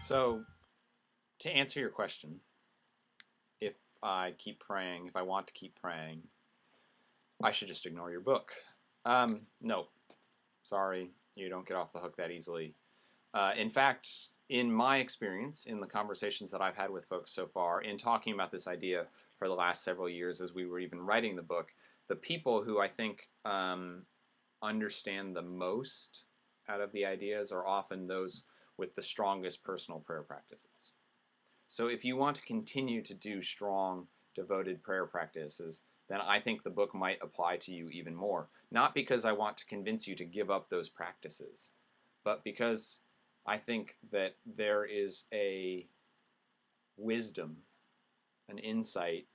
So, to answer your question, if I keep praying, if I want to keep praying, I should just ignore your book. No. Sorry, you don't get off the hook that easily. In fact, in my experience, in the conversations that I've had with folks so far, in talking about this idea for the last several years as we were even writing the book, the people who I think understand the most out of the ideas are often those with the strongest personal prayer practices. So if you want to continue to do strong, devoted prayer practices, then I think the book might apply to you even more. Not because I want to convince you to give up those practices, but because I think that there is a wisdom, an insight,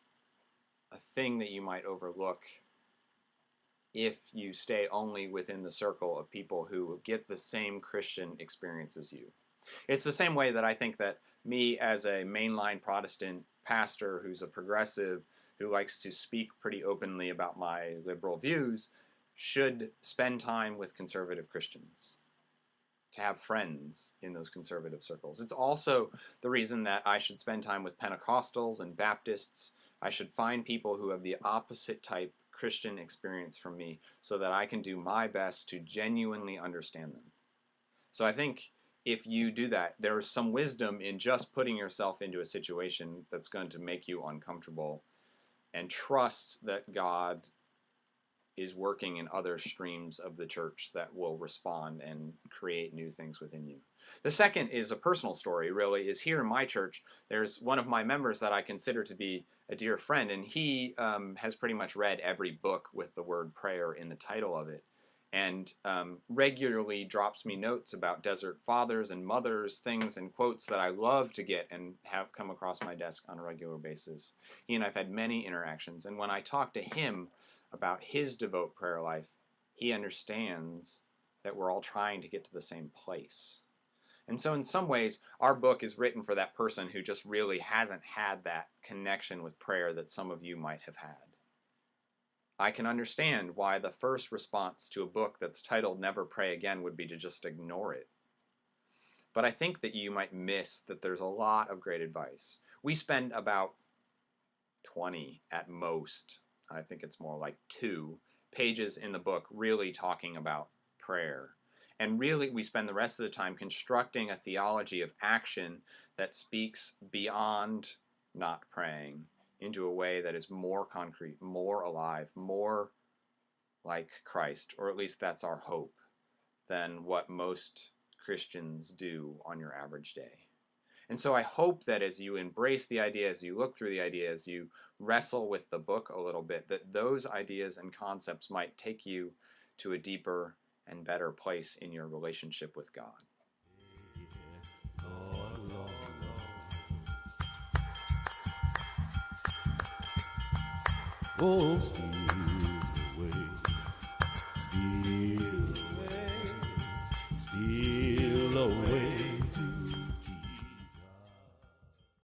a thing that you might overlook if you stay only within the circle of people who get the same Christian experience as you. It's the same way that I think that me as a mainline Protestant pastor who's a progressive, who likes to speak pretty openly about my liberal views, should spend time with conservative Christians, to have friends in those conservative circles. It's also the reason that I should spend time with Pentecostals and Baptists. I should find people who have the opposite type Christian experience from me so that I can do my best to genuinely understand them. So I think if you do that, there is some wisdom in just putting yourself into a situation that's going to make you uncomfortable and trust that God is working in other streams of the church that will respond and create new things within you. The second is a personal story, really, is here in my church. There's one of my members that I consider to be a dear friend, and he has pretty much read every book with the word prayer in the title of it, and regularly drops me notes about desert fathers and mothers, things and quotes that I love to get and have come across my desk on a regular basis. He and I've had many interactions, and when I talk to him about his devout prayer life, he understands that we're all trying to get to the same place. And so in some ways, our book is written for that person who just really hasn't had that connection with prayer that some of you might have had. I can understand why the first response to a book that's titled Never Pray Again would be to just ignore it. But I think that you might miss that there's a lot of great advice. We spend about 20 at most, I think it's more like 2 pages in the book really talking about prayer. And really, we spend the rest of the time constructing a theology of action that speaks beyond not praying into a way that is more concrete, more alive, more like Christ, or at least that's our hope, than what most Christians do on your average day. And so I hope that as you embrace the idea, as you look through the idea, as you wrestle with the book a little bit, that those ideas and concepts might take you to a deeper and better place in your relationship with God. Oh, Steve.